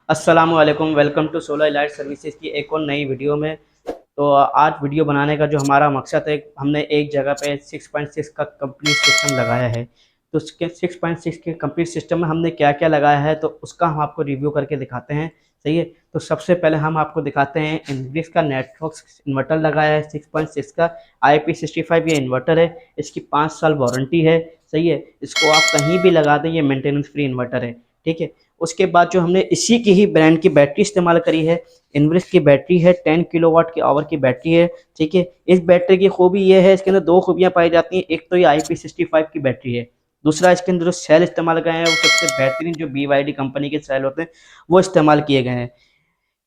अस्सलामुअलैकुम, welcome to solar light services की एक और नई वीडियो में। तो आज वीडियो बनाने का जो हमारा मकसद है, हमने एक जगह पे 6.6 का कंप्लीट सिस्टम लगाया है। तो उसके 6.6 के कंप्लीट सिस्टम में हमने क्या क्या लगाया है तो उसका हम आपको रिव्यू करके दिखाते हैं। सही है। तो सबसे पहले हम आपको दिखाते हैं इनग्रिस का नेटवर्क इन्वर्टर लगाया है 6.6 का IP65। ये इन्वर्टर है, इसकी 5 साल वारंटी है। सही है। इसको आप कहीं भी लगा दें, ये मेंटेनेंस फ्री इन्वर्टर है। ठीक है। उसके बाद जो हमने इसी की ही ब्रांड की बैटरी इस्तेमाल करी है, इनवर्स की बैटरी है, 10 किलोवाट की आवर की बैटरी है। ठीक है। इस बैटरी की खूबी ये है, इसके अंदर दो खूबियां पाई जाती हैं। एक तो ये IP65 की बैटरी है, दूसरा इसके अंदर जो सेल इस्तेमाल गए हैं वो सबसे बेहतरीन जो BYD कंपनी के सेल होते हैं वो इस्तेमाल किए गए हैं।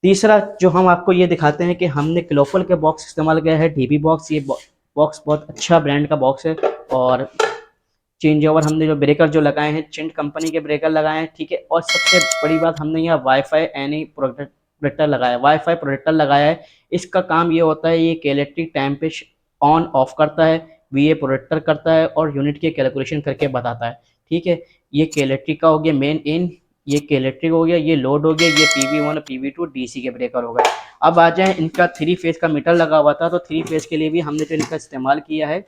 तीसरा जो हम आपको ये दिखाते हैं कि हमने क्लोफल के बॉक्स इस्तेमाल किया है, DB बॉक्स। ये बॉक्स बहुत अच्छा ब्रांड का बॉक्स है। और चेंज ओवर हमने जो ब्रेकर जो लगाए हैं, चिंट कंपनी के ब्रेकर लगाए हैं। ठीक है। और सबसे बड़ी बात, हमने यहाँ वाईफाई एनी प्रोटेक्टर लगाया है, वाईफाई प्रोटेक्टर लगाया है। इसका काम ये होता है, ये इलेक्ट्रिक टाइम पे ऑन ऑफ करता है, VA प्रोटेक्टर करता है और यूनिट की कैलकुलेशन करके बताता है। ठीक है। ये इलेक्ट्रिक का हो गया मेन इन, ये इलेक्ट्रिक हो गया, ये लोड हो गया, ये PV1 और PV2 DC के ब्रेकर हो गए। अब आ जाए, इनका 3 फेज का मीटर लगा हुआ था, तो 3 फेज के लिए भी हमने जो इनका इस्तेमाल किया है,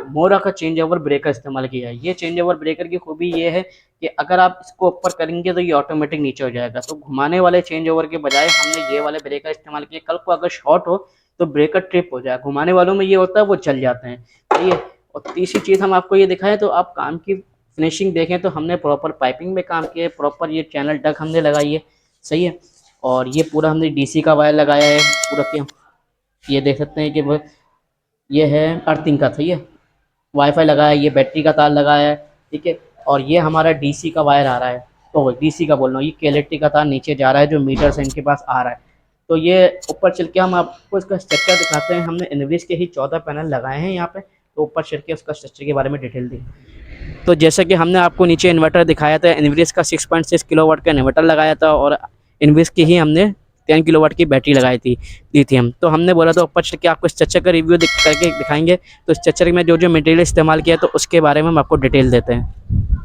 मोरा का चेंज ओवर ब्रेकर इस्तेमाल किया है। ये चेंज ओवर ब्रेकर की खूबी ये है कि अगर आप इसको ऊपर करेंगे तो ये ऑटोमेटिक नीचे हो जाएगा। तो घुमाने वाले चेंज ओवर के बजाय हमने ये वाले ब्रेकर इस्तेमाल किए। कल को अगर शॉर्ट हो तो ब्रेकर ट्रिप हो जाए, घुमाने वालों में ये होता है वो चल जाते हैं। सही है। और तीसरी चीज़ हम आपको ये दिखाएं तो आप काम की फिनिशिंग देखें तो हमने प्रॉपर पाइपिंग में काम किया है, प्रॉपर ये चैनल डक हमने लगाई है। सही है। और ये पूरा हमने DC का वायर लगाया है पूरा के, ये देख सकते हैं कि ये है अर्थिंग का। सही है। वाईफाई लगाया है, ये बैटरी का तार लगाया है। ठीक है। और ये हमारा DC का वायर आ रहा है, तो DC का बोल रहा हूँ, ये इलेक्ट्रिक का तार नीचे जा रहा है जो मीटर से इनके पास आ रहा है। तो ये ऊपर चल के हम आपको इसका स्ट्रक्चर दिखाते हैं। हमने इनवर्स के ही 14 पैनल लगाए हैं यहाँ पे, तो ऊपर चल के उसका स्ट्रक्चर के बारे में डिटेल दी। तो जैसे कि हमने आपको नीचे इन्वर्टर दिखाया था, इनवर्स का 6.6 किलोवाट का इन्वर्टर लगाया था और इनवर्स की ही हमने 10 किलोवाट की बैटरी लगाई थी, दी थी हम। तो हमने बोला तो ऊपर चल के आपको स्ट्रक्चर का रिव्यू करके दिखाएंगे। तो स्ट्रक्चर में जो जो मटेरियल इस्तेमाल किया तो उसके बारे में हम आपको डिटेल देते हैं।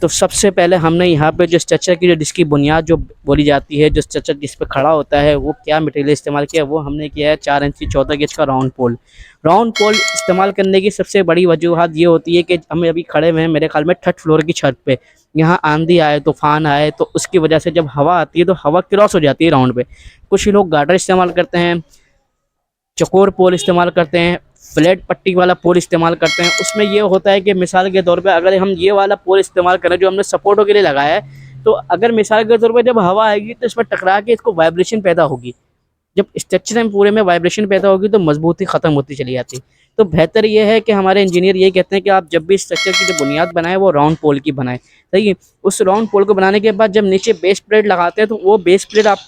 तो सबसे पहले हमने यहाँ पे जो स्ट्रक्चर की जो जिसकी बुनियाद जो बोली जाती है, जो स्ट्रक्चर जिस पे खड़ा होता है, वो क्या मटेरियल इस्तेमाल किया, वो हमने किया है 4 इंच की 14 गेज का राउंड पोल। राउंड पोल इस्तेमाल करने की सबसे बड़ी वजूहत ये होती है कि हम अभी खड़े हुए हैं मेरे ख्याल में 3rd फ्लोर की छत पे, यहाँ आंधी आए तूफान आए तो उसकी वजह से जब हवा आती है तो हवा क्रॉस हो जाती है राउंड पे। कुछ लोग गार्डर इस्तेमाल करते हैं, चकोर पोल इस्तेमाल करते हैं, फ्लैट पट्टी वाला पोल इस्तेमाल करते हैं। उसमें ये होता है कि मिसाल के तौर पे अगर हम ये वाला पोल इस्तेमाल करें जो हमने सपोर्टों के लिए लगाया है, तो अगर मिसाल के तौर पे जब हवा आएगी तो इसमें टकरा के इसको वाइब्रेशन पैदा होगी। जब स्ट्रक्चर में पूरे में वाइब्रेशन पैदा होगी तो मजबूती ख़त्म होती चली जाती। तो बेहतर ये है कि हमारे इंजीनियर ये कहते हैं कि आप जब भी स्ट्रक्चर की जो बुनियाद बनाएं वो राउंड पोल की बनाएं। सही है। उस राउंड पोल को बनाने के बाद जब नीचे बेस प्लेट लगाते हैं तो वो बेस प्लेट आप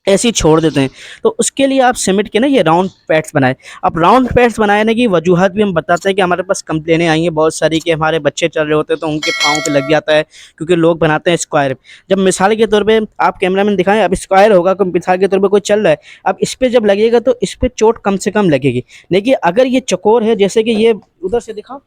ऐसे ही छोड़ देते हैं। तो उसके लिए आप सीमेंट के ना ये राउंड पैड्स बनाए। अब राउंड पैड्स बनाने की वजूहत भी हम बताते हैं कि हमारे पास कंप्लेनें आई हैं बहुत सारी कि हमारे बच्चे चल रहे होते हैं तो उनके पाँव पे लग जाता है, क्योंकि लोग बनाते हैं स्क्वायर। जब मिसाल के तौर पे आप कैमरा मैन दिखाएं, अब स्क्वायर होगा तो मिसाल के तौर पे कोई चल रहा है, अब इस पर जब लगेगा तो इस पर चोट कम से कम लगेगी। लेकिन अगर ये चकोर है, जैसे कि ये उधर से दिखाओ,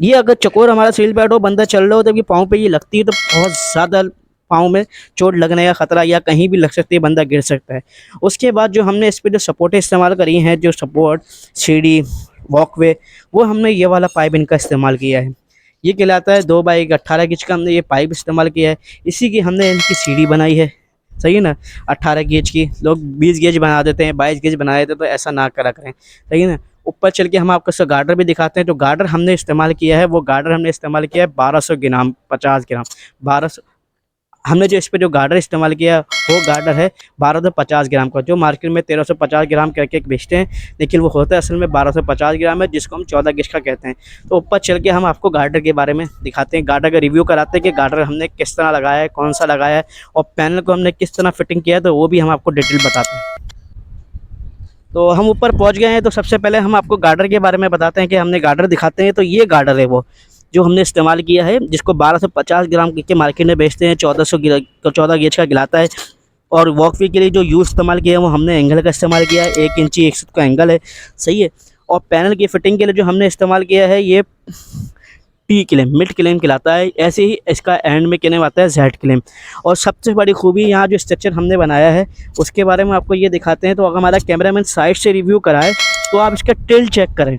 ये अगर चकोर हमारा सील पैड हो, बंदा चल रहा हो, तब ये पाँव पे ये लगती है तो बहुत ज़्यादा पाँव में चोट लगने का खतरा या कहीं भी लग सकती है, बंदा गिर सकता है। उसके बाद जो हमने इस पर जो सपोर्टें इस्तेमाल करी हैं, जो सपोर्ट सीढ़ी वॉकवे, वो हमने ये वाला पाइप इनका इस्तेमाल किया है। ये कहलाता है 2x18 गेज का हमने ये पाइप इस्तेमाल किया है। इसी की हमने इनकी सीढ़ी बनाई है। सही है ना। 18 गेज की, लोग 20 गेज बना देते हैं, 22 गेज बना देते हैं, तो ऐसा ना करा करें। सही है ना। ऊपर चल के हम आपको इसका गार्डर भी दिखाते हैं। जो गार्डर हमने इस्तेमाल किया है, वो गार्डर हमने इस्तेमाल किया है 1200 ग्राम 50 ग्राम 1200। हमने जो इस पे जो गार्डर इस्तेमाल किया वो गार्डर है 1250 ग्राम का, जो मार्केट में 1350 ग्राम करके बेचते हैं, लेकिन वो होता है असल में 1250 ग्राम है, जिसको हम 14 गेज का कहते हैं। तो ऊपर चल के हम आपको गार्डर के बारे में दिखाते हैं, गार्डर का रिव्यू कराते हैं कि गार्डर हमने किस तरह लगाया है, कौन सा लगाया है, और पैनल को हमने किस तरह फिटिंग किया है, तो वो भी हम आपको डिटेल बताते हैं। तो हम ऊपर पहुंच गए हैं। तो सबसे पहले हम आपको गार्डर के बारे में बताते हैं कि हमने गार्डर दिखाते हैं। तो ये गार्डर है वो जो हमने इस्तेमाल किया है, जिसको 1250 ग्राम के मार्केट में बेचते हैं, 14 गेज का गिलाता है। और वॉकवे के लिए जो यूज़ इस्तेमाल किया है वो हमने एंगल का इस्तेमाल किया है, 1 इंची 1 का एंगल है। सही है। और पैनल की फिटिंग के लिए जो हमने इस्तेमाल किया है, ये टी क्लेम, मिड क्लेम कहलाता है। ऐसे ही इसका एंड में कहने आता है जेड क्लेम। और सबसे बड़ी खूबी यहाँ जो स्ट्रक्चर हमने बनाया है उसके बारे में आपको ये दिखाते हैं। तो अगर हमारा कैमरामैन साइड से रिव्यू कराए तो आप इसका टिल्ट चेक करें,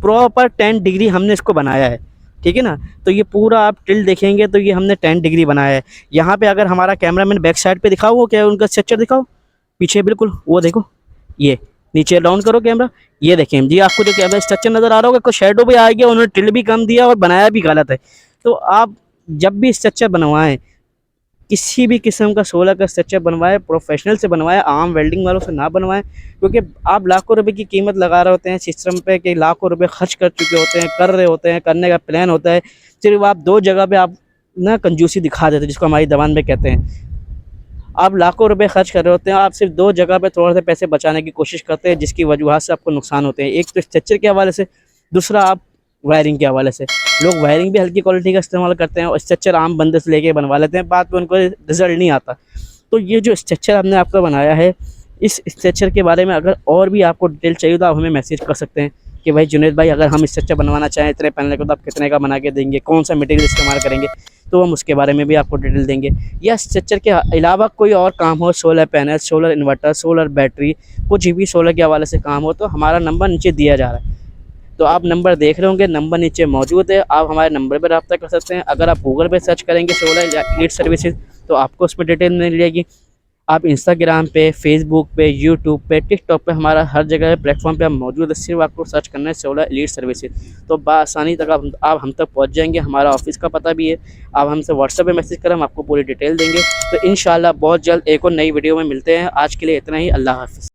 प्रॉपर 10 डिग्री हमने इसको बनाया है, ठीक है ना। तो ये पूरा आप टिल्ट देखेंगे तो ये हमने 10 डिग्री बनाया है। यहाँ पे अगर हमारा कैमरामैन बैक साइड पे दिखाओ, वो क्या है उनका स्ट्रक्चर दिखाओ पीछे, बिल्कुल वो देखो, ये नीचे डाउन करो कैमरा, ये देखें जी आपको जो कैमरा स्ट्रक्चर नज़र आ रहा होगा, कोई शेडो भी आ गया, उन्होंने टिल्ट भी कम दिया और बनाया भी गलत है। तो आप जब भी स्ट्रक्चर बनवाएं, किसी भी किस्म का 16 का स्ट्रक्चर बनवाए, प्रोफेशनल से बनवाए, आम वेल्डिंग वालों से ना बनवाएं। क्योंकि आप लाखों रुपए की कीमत लगा रहे होते हैं सिस्टम पे, कि लाखों रुपए खर्च कर चुके होते हैं, कर रहे होते हैं, करने का प्लान होता है, सिर्फ आप 2 जगह पे आप ना कंजूसी दिखा देते हैं, जिसको हमारी ज़बान में कहते हैं। आप लाखों रुपए खर्च कर रहे होते हैं, आप सिर्फ 2 जगह पे थोड़ा सा पैसे बचाने की कोशिश करते हैं, जिसकी वजूहत से आपको नुकसान होते हैं। एक तो स्ट्रक्चर के हवाले से, दूसरा आप वायरिंग के हवाले से। लोग वायरिंग भी हल्की क्वालिटी का इस्तेमाल करते हैं और स्ट्रक्चर आम बंदे से लेके बनवा लेते हैं, बाद में उनको रिजल्ट नहीं आता। तो ये जो स्ट्रक्चर हमने आपका बनाया है, इस स्ट्रक्चर के बारे में अगर और भी आपको डिटेल चाहिए तो आप हमें मैसेज कर सकते हैं कि भाई जुनैद भाई, अगर हम स्ट्रक्चर बनवाना चाहें इतने पैनल को, तो आप कितने का बना के देंगे, कौन सा मटेरियल इस्तेमाल करेंगे, तो हम उसके बारे में भी आपको डिटेल देंगे। या स्ट्रक्चर के अलावा कोई और काम हो, solar panel, solar inverter, solar battery, कुछ भी सोलर के हवाले से काम हो, तो हमारा नंबर नीचे दिया जा रहा है। तो आप नंबर देख रहे होंगे, नंबर नीचे मौजूद है, आप हमारे नंबर पर रब्ता कर सकते हैं। अगर आप गूगल पे सर्च करेंगे सोलर लीड सर्विसेज तो आपको उसमें डिटेल मिल जाएगी। आप इंस्टाग्राम पे, फेसबुक पे, यूट्यूब पे, टिकटॉक पे, हमारा हर जगह प्लेटफॉर्म पे हम मौजूद है। सिर्फ आपको सर्च करना है सोलर लीड सर्विसेज, तो बआसानी तक आप हम तक पहुंच जाएंगे। हमारा ऑफिस का पता भी है, आप हमसे व्हाट्सएप पे मैसेज करें, हम आपको पूरी डिटेल देंगे। तो इंशाल्लाह बहुत जल्द एक और नई वीडियो में मिलते हैं। आज के लिए इतना ही, अल्लाह हाफ़िज़।